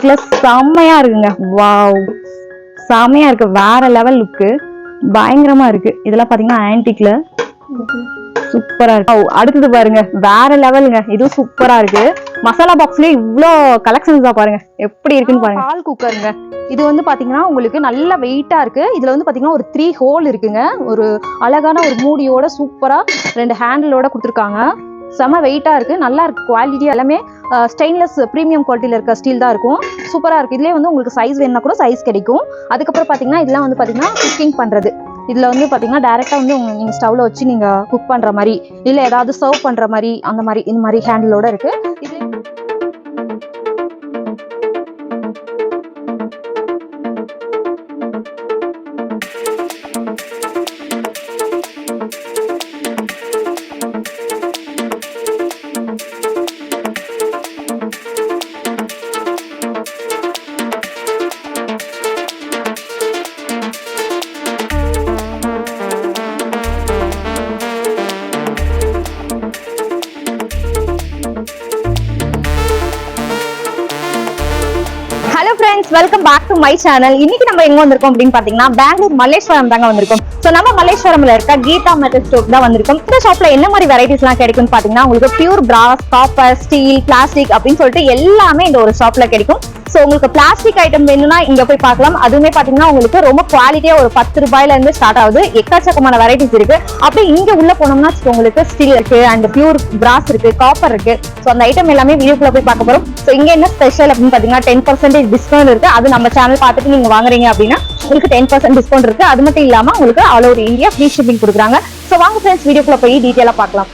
ஆன்டிக்ல செம்மையா இருக்குங்க. வாவ், செம்மையா இருக்கு. வேற லெவல் லுக்கு, பயங்கரமா இருக்கு. இதெல்லாம் பாத்தீங்கன்னா ஆன்டிக்ல சூப்பரா இருக்கு. அடுத்தது பாருங்க, வேற லெவலுங்க. இதுவும் சூப்பரா இருக்கு. மசாலா பாக்ஸ்லயே இவ்ளோ கலெக்ஷன்ஸ் தான் பாருங்க, எப்படி இருக்குன்னு பாருங்க. பால் குக்கருங்க. இது வந்து பாத்தீங்கன்னா உங்களுக்கு நல்ல வெயிட்டா இருக்கு. இதுல வந்து பாத்தீங்கன்னா ஒரு 3 ஹோல் இருக்குங்க. ஒரு அழகான ஒரு மூடியோட சூப்பரா 2 ஹேண்டிலோட கொடுத்துருக்காங்க. செம வெயிட்டா இருக்கு, நல்லா இருக்கு. குவாலிட்டி எல்லாமே ஸ்டெயின்லெஸ் பிரீமியம் குவாலிட்டியில இருக்க ஸ்டீல் தான் இருக்கும். சூப்பரா இருக்கு. இதுலயே வந்து உங்களுக்கு சைஸ் வேணும்னா கூட சைஸ் கிடைக்கும். அதுக்கப்புறம் பாத்தீங்கன்னா இதெல்லாம் வந்து பாத்தீங்கன்னா குக்கிங் பண்றது. இதுல வந்து பாத்தீங்கன்னா டைரக்டா வந்து நீங்க ஸ்டவ்ல வச்சு நீங்க குக் பண்ற மாதிரி, இல்ல ஏதாவது சர்வ் பண்ற மாதிரி, அந்த மாதிரி இந்த மாதிரி ஹேண்டிலோட இருக்கு. Welcome back to my channel. இன்னைக்கு நம்ம எங்க வந்திருக்கோம் அப்படின்னு பாத்தீங்கன்னா பெங்களூர் மல்லேஸ்வரம் தாங்க வந்திருக்கோம். சோ நம்ம மல்லேஸ்வரம்ல இருக்க கீதா மெட்டல் ஸ்டோர் தான் வந்திருக்கோம். இந்த ஷாப்ல என்ன மாதிரி வெரைட்டிஸ் எல்லாம் கிடைக்கும்னு பாத்தீங்கன்னா உங்களுக்கு பியூர் பிராஸ், காப்பர், ஸ்டீல், பிளாஸ்டிக் அப்படின்னு சொல்லிட்டு எல்லாமே இந்த ஒரு ஷாப்ல கிடைக்கும். சோ உங்களுக்கு பிளாஸ்டிக் ஐட்டம் வேணும்னா இங்க போய் பார்க்கலாம். அதுவுமே பாத்தீங்கன்னா உங்களுக்கு ரொம்ப குவாலிட்டியா ஒரு 10 ரூபாயில இருந்து ஸ்டார்ட் ஆகுது. எக்கச்சக்கமான வெரைட்டிஸ் இருக்கு. அப்படி இங்க உள்ள போனோம்னா உங்களுக்கு ஸ்டீல் இருக்கு, அண்ட் பியூர் பிராஸ் இருக்கு, காப்பர் இருக்கு. சோ அந்த ஐட்டம் எல்லாமே வீடியோக்குள்ள போய் பார்க்க போறோம். சோ இங்க என்ன ஸ்பெஷல் அப்படின்னு பாத்தீங்கன்னா 10% டிஸ்கவுண்ட் இருக்கு. அது நம்ம சேனல் பார்த்துட்டு நீங்க வாங்குறீங்க அப்படின்னா உங்களுக்கு 10% டிஸ்கவுண்ட் இருக்கு. அது மட்டும் இல்லாம உங்களுக்கு all over India free shipping கொடுக்குறாங்க. சோ வாங்க ஃப்ரெண்ட்ஸ், வீடியோக்குள்ள போய் டீடைலா பார்க்கலாம்.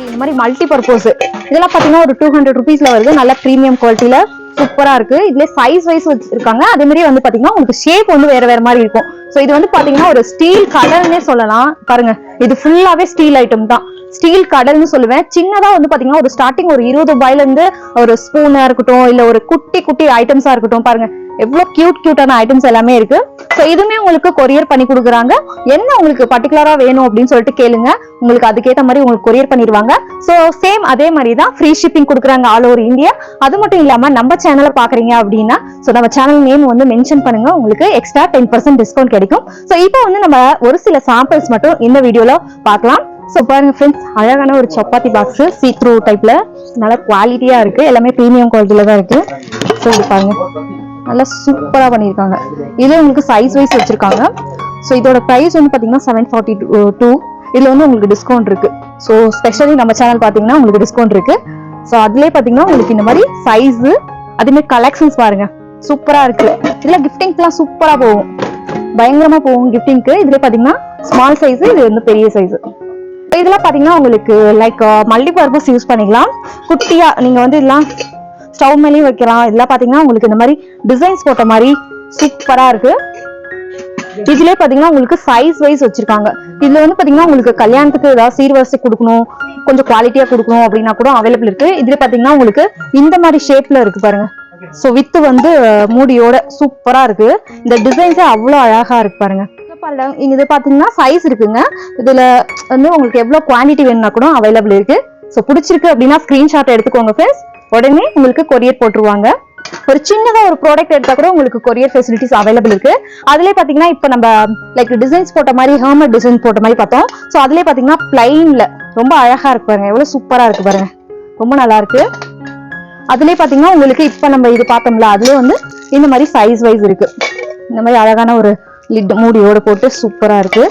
இந்த மாதிரி மல்டி பர்பஸ் இதெல்லாம் பாத்தீங்கன்னா ஒரு 200 ருபீஸ்ல வருது. நல்ல பிரீமியம் குவாலிட்டியில சூப்பரா இருக்கு. இதுல சைஸ் வைஸ் வச்சிருக்காங்க. அதே மாதிரி வந்து பாத்தீங்கன்னா உங்களுக்கு ஷேப் வந்து வேற வேற மாதிரி இருக்கும். சோ இது வந்து பாத்தீங்கன்னா ஒரு ஸ்டீல் கடல்னே சொல்லலாம். பாருங்க, இது ஃபுல்லாவே ஸ்டீல் ஐட்டம் தான். ஸ்டீல் கடல்னு சொல்லுவேன். சின்னதா வந்து பாத்தீங்கன்னா ஒரு ஸ்டார்டிங் ஒரு 20 ரூபாயில இருந்து ஒரு ஸ்பூனா இருக்கட்டும், இல்ல ஒரு குட்டி குட்டி ஐட்டம்ஸா இருக்கட்டும். பாருங்க எவ்வளவு கியூட்டான ஐட்டம்ஸ் எல்லாமே இருக்கு. சோ இதுமே உங்களுக்கு கொரியர் பண்ணி கொடுக்குறாங்க. என்ன உங்களுக்கு பர்டிகுலரா வேணும் அப்படின்னு சொல்லிட்டு கேளுங்க, உங்களுக்கு அதுக்கேற்ற மாதிரி உங்களுக்கு கொரியர் பண்ணிடுவாங்க. சோ சேம் அதே மாதிரி தான் ஃப்ரீ ஷிப்பிங் கொடுக்குறாங்க ஆல் ஓவர் இந்தியா. அது மட்டும் இல்லாம நம்ம சேனலை பாக்குறீங்க அப்படின்னா சோ நம்ம சேனல் நேம் வந்து மென்ஷன் பண்ணுங்க, உங்களுக்கு எக்ஸ்ட்ரா 10% டிஸ்கவுண்ட் கிடைக்கும். சோ இப்போ வந்து நம்ம ஒரு சில சாம்பிள்ஸ் மட்டும் இந்த வீடியோல பார்க்கலாம். சோ பாருங்க ஃப்ரெண்ட்ஸ், அழகான ஒரு சப்பாத்தி பாக்ஸ் சீ த்ரூ டைப்ல நல்ல குவாலிட்டியா இருக்கு. எல்லாமே பிரீமியம் குவாலிட்டியில தான் இருக்கு. சோ இது பாருங்க, நல்லா சூப்பரா பண்ணிருக்காங்க. இதுல உங்களுக்கு சைஸ் வைஸ் வச்சிருக்காங்க. சோ இதோட பிரைஸ் வந்து பாத்தீங்கன்னா 742. இதுல வந்து உங்களுக்கு டிஸ்கவுண்ட் இருக்கு. சோ ஸ்பெஷலி நம்ம சேனல் பாத்தீங்கன்னா உங்களுக்கு டிஸ்கவுண்ட் இருக்கு. சோ அதுலயே பாத்தீங்கன்னா உங்களுக்கு இந்த மாதிரி சைஸ், அதே மாதிரி கலெக்ஷன்ஸ் பாருங்க சூப்பரா இருக்கு. இதுல கிஃப்டிங்லாம் சூப்பரா போகும், பயங்கரமா போகும் கிஃப்டிங்க்கு. இதுல பாத்தீங்கன்னா ஸ்மால் சைஸ், இது வந்து பெரிய சைஸ். இதெல்லாம் பாத்தீங்கன்னா உங்களுக்கு லைக் மல்டி பர்பஸ் யூஸ் பண்ணிக்கலாம். குட்டியா நீங்க வந்து இதெல்லாம் ஸ்டவ் மேலேயும் வைக்கலாம். இதெல்லாம் பாத்தீங்கன்னா உங்களுக்கு இந்த மாதிரி டிசைன்ஸ் போட்ட மாதிரி சூப்பரா இருக்கு. இதுலயே பாத்தீங்கன்னா உங்களுக்கு சைஸ் வைஸ் வச்சிருக்காங்க. இதுல வந்து பாத்தீங்கன்னா உங்களுக்கு கல்யாணத்துக்கு ஏதாவது சீர்வரிசை கொடுக்கணும், கொஞ்சம் குவாலிட்டியா கொடுக்கணும் அப்படின்னா கூட அவைலபிள் இருக்கு. இதுல பாத்தீங்கன்னா உங்களுக்கு இந்த மாதிரி ஷேப்ல இருக்கு பாருங்க. சோ வித்து வந்து மூடியோட சூப்பரா இருக்கு. இந்த டிசைன்ஸே அவ்வளவு அழகா இருக்கு பாருங்க. இது பாத்தீங்கன்னா சைஸ் இருக்குங்க. இதுல வந்து உங்களுக்கு எவ்வளவு குவான்டிட்டி வேணும்னா கூட அவைலபிள் இருக்கு. சோ பிடிச்சிருக்கு அப்படின்னா ஸ்கிரீன்ஷாட் எடுத்துக்கோங்க ஃப்ரெண்ட்ஸ், உடனே உங்களுக்கு கொரியர் போட்டுருவாங்க. ஒரு சின்னதா ஒரு ப்ராடக்ட் எடுத்தா கூட உங்களுக்கு கொரியர் ஃபெசிலிட்டிஸ் அவைலபிள் இருக்கு. அதுலயே பாத்தீங்கன்னா இப்ப நம்ம லைக் டிசைன்ஸ் போட்ட மாதிரி ஹெர்மட் டிசைன் போட்ட மாதிரி பார்த்தோம். சோ அதுலயே பாத்தீங்கன்னா பிளைன்ல ரொம்ப அழகா இருக்கு பாருங்க, எவ்வளவு சூப்பரா இருக்கு பாருங்க, ரொம்ப நல்லா இருக்கு. அதுலயே பாத்தீங்கன்னா உங்களுக்கு இப்ப நம்ம இது பார்த்தோம்ல, அதுலயே வந்து இந்த மாதிரி சைஸ் வைஸ் இருக்கு. இந்த மாதிரி அழகான ஒரு லிட் மூடியோட போட்டு சூப்பரா இருக்கு.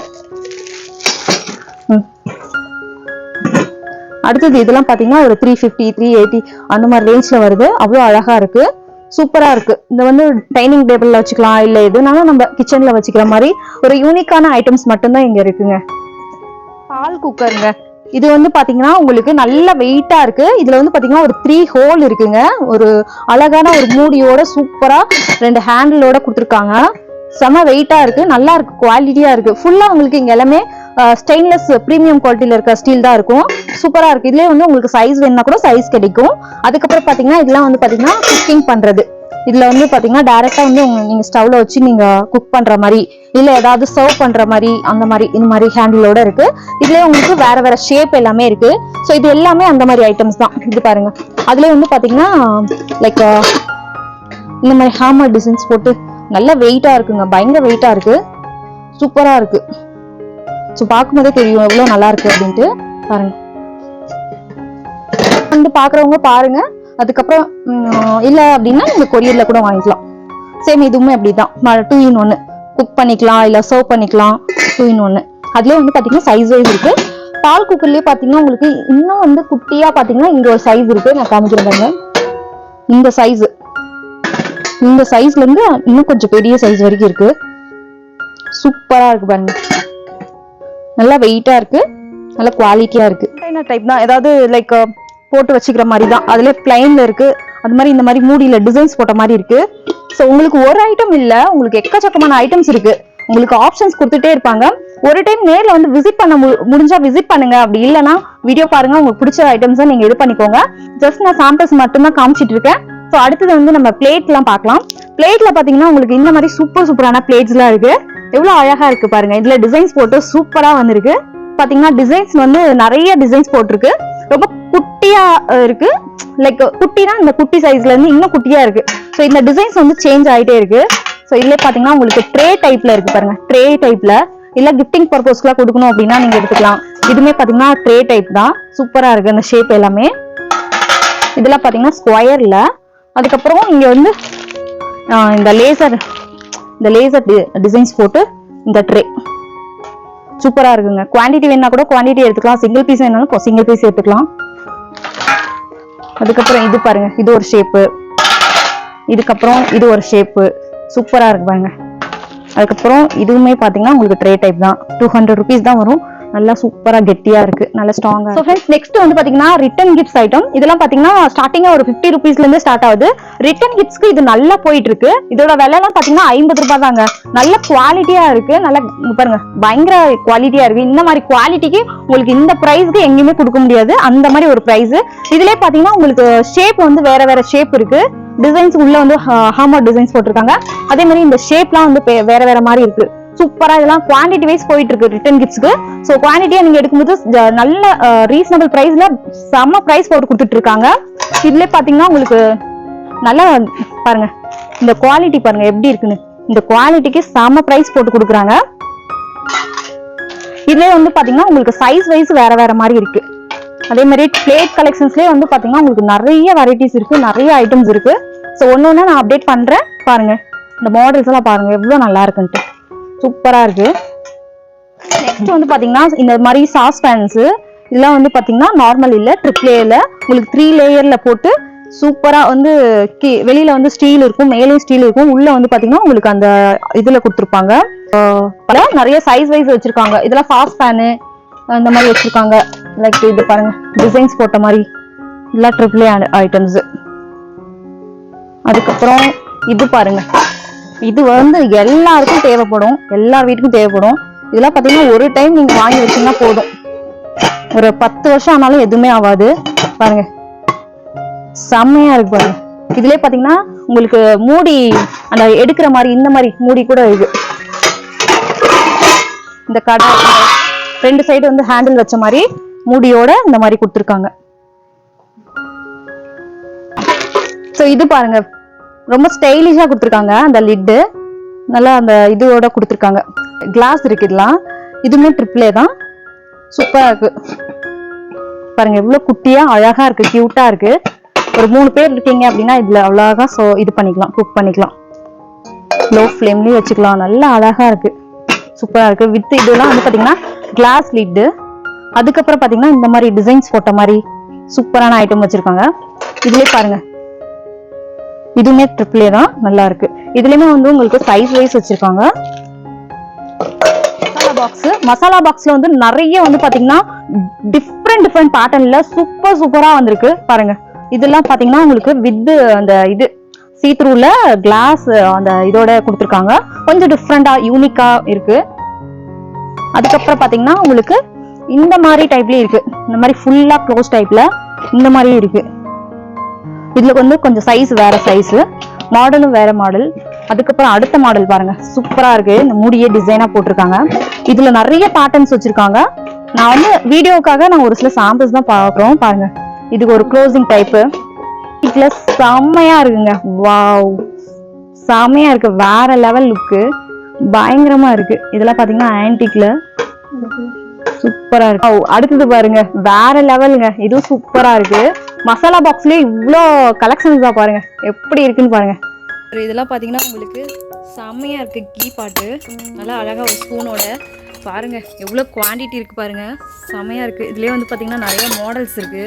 அடுத்தது இதெல்லாம் பாத்தீங்கன்னா ஒரு 350, 380 அந்த மாதிரி ரேஞ்ச்ல வருது. அவ்வளவு அழகா இருக்கு, சூப்பரா இருக்கு. இந்த வந்து டைனிங் டேபிள்ல வச்சுக்கலாம், இல்ல எதுனாலும் நம்ம கிச்சன்ல வச்சுக்கிற மாதிரி ஒரு யூனிக்கான ஐட்டம்ஸ் மட்டும்தான் இங்க இருக்குங்க. பால் குக்கருங்க. இது வந்து பாத்தீங்கன்னா உங்களுக்கு நல்ல வெயிட்டா இருக்கு. இதுல வந்து பாத்தீங்கன்னா ஒரு 3 ஹோல் இருக்குங்க. ஒரு அழகான ஒரு மூடியோட சூப்பரா 2 ஹேண்டிலோட கொடுத்துருக்காங்க. செம வெயிட்டா இருக்கு, நல்லா இருக்கு, குவாலிட்டியா இருக்கு. ஃபுல்லா உங்களுக்கு இங்க எல்லாமே ஸ்டெயின்லெஸ் பிரீமியம் குவாலிட்டியில இருக்க ஸ்டீல் தான் இருக்கும். சூப்பரா இருக்கு. இதுலயே வந்து உங்களுக்கு சைஸ் வேணும்னா கூட சைஸ் கிடைக்கும். அதுக்கப்புறம் பாத்தீங்கன்னா இதெல்லாம் வந்து பாத்தீங்கன்னா குக்கிங் பண்றது. இதுல வந்து பாத்தீங்கன்னா டைரக்டா வந்து நீங்க ஸ்டவ்ல வச்சு நீங்க குக் பண்ற மாதிரி, இல்ல ஏதாவது சர்வ் பண்ற மாதிரி, அந்த மாதிரி இந்த மாதிரி ஹேண்டிலோட இருக்கு. இதுலயே உங்களுக்கு வேற வேற ஷேப் எல்லாமே இருக்கு. ஸோ இது எல்லாமே அந்த மாதிரி ஐட்டம்ஸ் தான். இது பாருங்க, அதுலயே வந்து பாத்தீங்கன்னா லைக் இந்த மாதிரி ஹேமர் டிசைன்ஸ் போட்டு நல்ல வெயிட்டா இருக்குங்க, பயங்கர வெயிட்டா இருக்கு, சூப்பரா இருக்கு. ஸோ பார்க்கும்போதே தெரியும் எவ்வளவு நல்லா இருக்கு அப்படின்ட்டு. பாருங்க, வந்து பாக்குறவங்க பாருங்க. அதுக்கப்புறம் இல்ல அப்படின்னா நீங்க கொரியர்ல கூட வாங்கிக்கலாம். சேம் இதுவுமே அப்படிதான், 2 in 1 குக் பண்ணிக்கலாம், இல்ல சர்வ் பண்ணிக்கலாம், 2 in 1. அதுலயே வந்து பாத்தீங்கன்னா சைஸ் வைஸ் இருக்கு. பால் குக்கர்லயே பாத்தீங்கன்னா உங்களுக்கு இன்னும் வந்து குட்டியா பாத்தீங்கன்னா இங்க ஒரு சைஸ் இருக்கு, நான் காமிக்கிறேன் பாருங்க. இந்த சைஸ்ல இருந்து இன்னும் கொஞ்சம் பெரிய சைஸ் வரைக்கும் இருக்கு. சூப்பரா இருக்கு பாருங்க, நல்லா வெயிட்டா இருக்கு, நல்ல குவாலிட்டியா இருக்கு. டைப் தான், ஏதாவது லைக் போட்டு வச்சுக்கிற மாதிரி தான். அதுல பிளைன்ல இருக்கு, அது மாதிரி இந்த மாதிரி மூடியில டிசைன்ஸ் போட்ட மாதிரி இருக்கு. ஸோ உங்களுக்கு ஒரு ஐட்டம் இல்ல, உங்களுக்கு எக்கச்சக்கமான ஐட்டம்ஸ் இருக்கு. உங்களுக்கு ஆப்ஷன்ஸ் கொடுத்துட்டே இருப்பாங்க. ஒரு டைம் நேர்ல வந்து விசிட் பண்ண முடிஞ்சா விசிட் பண்ணுங்க, அப்படி இல்லைன்னா வீடியோ பாருங்க, உங்களுக்கு பிடிச்ச ஐட்டம்ஸை நீங்க இது பண்ணிக்கோங்க. ஜஸ்ட் நான் சாம்பிள்ஸ் மட்டும் தான் காமிச்சிட்டு இருக்கேன். ஸோ அடுத்தது வந்து நம்ம பிளேட் எல்லாம் பார்க்கலாம். பிளேட்ல பாத்தீங்கன்னா உங்களுக்கு இந்த மாதிரி சூப்பரான பிளேட்ஸ் எல்லாம் இருக்கு. எவ்வளவு அழகா இருக்கு பாருங்க. இதுல டிசைன்ஸ் போட்டு சூப்பரா வந்திருக்கு. பாத்தீங்கன்னா டிசைன்ஸ் வந்து நிறைய டிசைன்ஸ் போட்டிருக்கு. ரொம்ப குட்டியா இருக்கு, லைக் குட்டினா இந்த குட்டி சைஸ்ல இருந்து இன்னும் குட்டியா இருக்கு. ஸோ இந்த டிசைன்ஸ் வந்து சேஞ்ச் ஆயிட்டே இருக்கு. ஸோ இதுல பாத்தீங்கன்னா உங்களுக்கு ட்ரே டைப்ல இருக்கு பாருங்க, ட்ரே டைப்ல இல்ல கிஃப்டிங் பர்பஸ்க்குலாம் கொடுக்கணும் அப்படின்னா நீங்க எடுத்துக்கலாம். இதுமே பாத்தீங்கன்னா ட்ரே டைப் தான், சூப்பரா இருக்கு அந்த ஷேப் எல்லாமே. இதெல்லாம் பாத்தீங்கன்னா ஸ்கொயர்ல. அதுக்கப்புறம் இங்க வந்து இந்த லேசர் டிசைன்ஸ் போட்டு இந்த ட்ரே சூப்பரா இருக்குங்க. குவான்டிட்டி வேணா கூட குவான்டிட்டி எடுத்துக்கலாம், சிங்கிள் பீஸ் வேணாலும் சிங்கிள் பீஸ் எடுத்துக்கலாம். அதுக்கப்புறம் இது பாருங்க, இது ஒரு ஷேப்பு, இதுக்கப்புறம் இது ஒரு ஷேப்பு, சூப்பரா இருக்கு பாருங்க. அதுக்கப்புறம் இதுவுமே பாத்தீங்கன்னா உங்களுக்கு ட்ரே டைப் தான், 200 rupees தான் வரும். நல்லா சூப்பரா கெட்டியா இருக்கு, நல்ல ஸ்ட்ராங்கா. சோ फ्रेंड्स நெக்ஸ்ட் வந்து பாத்தீங்கன்னா ரிட்டன் கிஃப்ட்ஸ் ஐட்டம். இதெல்லாம் பாத்தீங்கன்னா ஸ்டார்டிங்கா ஒரு 50 rupeesல இருந்து ஸ்டார்ட் ஆகுது. ரிட்டன் கிஃப்ட்ஸ்க்கு இது நல்லா போயிட்டு இருக்கு. இதோட விலை எல்லாம் பாத்தீங்கன்னா 50 ரூபாய் தாங்க. நல்ல குவாலிட்டியா இருக்கு, நல்ல பாருங்க பயங்கர குவாலிட்டியா இருக்கு. இந்த மாதிரி குவாலிட்டிக்கு உங்களுக்கு இந்த பிரைஸ்க்கு எங்கேயுமே கொடுக்க முடியாது, அந்த மாதிரி ஒரு பிரைஸ். இதுலயே பாத்தீங்கன்னா உங்களுக்கு ஷேப் வந்து வேற வேற ஷேப் இருக்கு. டிசைன்ஸ் உள்ள வந்து ஹாமர் டிசைன்ஸ் போட்டிருக்காங்க. அதே மாதிரி இந்த ஷேப்லாம் வந்து வேற வேற மாதிரி இருக்கு. சூப்பரா இதெல்லாம் குவான்டிட்டி வைஸ் போயிட்டு இருக்கு ரிட்டன் கிஃப்ட்ஸ்க்கு. சோ குவான்டிட்டியா நீங்க எடுக்கும்போது நல்ல ரீசனபிள் பிரைஸ்ல செம்ம பிரைஸ் போட்டு கொடுத்துட்டு இருக்காங்க. இதுல பாத்தீங்கன்னா உங்களுக்கு நல்லா பாருங்க, இந்த குவாலிட்டி பாருங்க எப்படி இருக்குன்னு. இந்த குவாலிட்டிக்கு செம்ம பிரைஸ் போட்டு கொடுக்குறாங்க. இதுல வந்து பாத்தீங்கன்னா உங்களுக்கு சைஸ் வைஸ் வேற வேற மாதிரி இருக்கு. அதே மாதிரி பிளேட் கலெக்ஷன்ஸ்லயே வந்து பாத்தீங்கன்னா உங்களுக்கு நிறைய வெரைட்டிஸ் இருக்கு, நிறைய ஐட்டம்ஸ் இருக்கு. சோ ஒன்னு நான் அப்டேட் பண்றேன் பாருங்க. இந்த மாடல்ஸ் எல்லாம் பாருங்க எவ்வளவு நல்லா இருக்குன்ட்டு, சூப்பரா இருக்கு. நெக்ஸ்ட் வந்து பாத்தீங்கன்னா இந்த மாதிரி சாஸ் பேன்ஸ், இதெல்லாம் வந்து பாத்தீங்கன்னா நார்மல் இல்ல, ட்ரிபிள் ஏல உங்களுக்கு 3 லேயர்ல போட்டு சூப்பரா வந்து வெளியில வந்து ஸ்டீல் இருக்கும், மேலேயும் ஸ்டீல் இருக்கும், உள்ள வந்து பாத்தீங்கன்னா உங்களுக்கு அந்த இதுல கொடுத்துருப்பாங்க. நிறைய சைஸ் வைஸ் வச்சிருக்காங்க. இதெல்லாம் சாஸ் பேனு அந்த மாதிரி வச்சிருக்காங்க. லைக் இது பாருங்க டிசைன்ஸ் போட்ட மாதிரி இதெல்லாம் ட்ரிபிள் ஏ ஐட்டம்ஸ். அதுக்கப்புறம் இது பாருங்க, இது வந்து எல்லாருக்கும் தேவைப்படும், எல்லார் வீட்டுக்கும் தேவைப்படும். இதெல்லாம் பாத்தீங்கன்னா ஒரு டைம் நீங்க வாங்கி வச்சீங்கன்னா போதும், ஒரு 10 வருஷம் ஆனாலும் எதுவுமே ஆகாது. பாருங்க செம்மையா இருக்கு பாருங்க. இதுலயே பாத்தீங்கன்னா உங்களுக்கு மூடி அந்த எடுக்கிற மாதிரி இந்த மாதிரி மூடி கூட இருக்கு. இந்த கடை 2 சைடு வந்து ஹேண்டில் வச்ச மாதிரி மூடியோட இந்த மாதிரி கொடுத்துருக்காங்க. சோ இது பாருங்க ரொம்ப ஸ்டைலிஷா கொடுத்துருக்காங்க. அந்த லிட்டு நல்லா அந்த இதோட கொடுத்துருக்காங்க. கிளாஸ் இருக்கு, இதெல்லாம் இதுவுமே ட்ரிபிள் ஏ தான், சூப்பரா இருக்கு பாருங்க. எவ்வளவு குட்டியா அழகா இருக்கு, கியூட்டா இருக்கு. ஒரு 3 பேர் இருக்கீங்க அப்படின்னா இதுல அவ்வளவா இது பண்ணிக்கலாம், குக் பண்ணிக்கலாம். லோ ஃப்ளேம்லயும் வச்சுக்கலாம், நல்லா அழகா இருக்கு, சூப்பரா இருக்கு. வித் இதெல்லாம் வந்து பாத்தீங்கன்னா கிளாஸ் லிட்டு. அதுக்கப்புறம் பாத்தீங்கன்னா இந்த மாதிரி டிசைன்ஸ் போட்ட மாதிரி சூப்பரான ஐட்டம் வச்சிருக்காங்க. இதுலயே பாருங்க இதுவுமே ட்ரிபிள் ஏ தான், நல்லா இருக்கு. இதுலயுமே வந்து உங்களுக்கு சைஸ் வைஸ் வச்சிருக்காங்க. மசாலா பாக்ஸ்ல வந்து நிறைய வந்து பாத்தீங்கன்னா டிஃப்ரெண்ட் பேட்டர்ன்ல சூப்பரா வந்திருக்கு பாருங்க. இதெல்லாம் பாத்தீங்கன்னா உங்களுக்கு வித் அந்த இது சீத்ரூல கிளாஸ் அந்த இதோட கொடுத்துருக்காங்க. கொஞ்சம் டிஃப்ரெண்டா யூனிக்கா இருக்கு. அதுக்கப்புறம் பாத்தீங்கன்னா உங்களுக்கு இந்த மாதிரி டைப்லயே இருக்கு. இந்த மாதிரி ஃபுல்லா க்ளோஸ் டைப்ல இந்த மாதிரியும் இருக்கு. இதுல வந்து கொஞ்சம் சைஸ் வேற சைஸ், மாடலும் வேற மாடல். அதுக்கப்புறம் அடுத்த மாடல் பாருங்க, சூப்பரா இருக்கு. இந்த மூடியே டிசைனா போட்டிருக்காங்க. இதுல நிறைய பேட்டர்ன்ஸ் வச்சிருக்காங்க. நான் வந்து வீடியோக்காக நான் ஒரு சில சாம்பிள்ஸ் தான் பாக்குறோம். பாருங்க, இதுக்கு ஒரு க்ளோசிங் டைப்பு. இதுல செம்மையா இருக்குங்க. வாவ், செம்மையா இருக்கு. வேற லெவல் லுக்கு, பயங்கரமா இருக்கு. இதெல்லாம் பாத்தீங்கன்னா ஆன்டிக்ல சூப்பரா இருக்கு. அடுத்தது பாருங்க, வேற லெவலுங்க. இதுவும் சூப்பரா இருக்கு. மசாலா பாக்ஸ்லயே இவ்வளோ கலெக்ஷன்ஸ் தான் பாருங்க, எப்படி இருக்குன்னு பாருங்க. இதெல்லாம் பாத்தீங்கன்னா உங்களுக்கு செம்மையா இருக்கு. கீ பாட்டு நல்லா அழகா ஒரு ஸ்பூனோட பாருங்க, எவ்வளோ குவான்டிட்டி இருக்கு பாருங்க, செம்மையா இருக்கு. இதுலயே வந்து பாத்தீங்கன்னா நிறைய மாடல்ஸ் இருக்கு.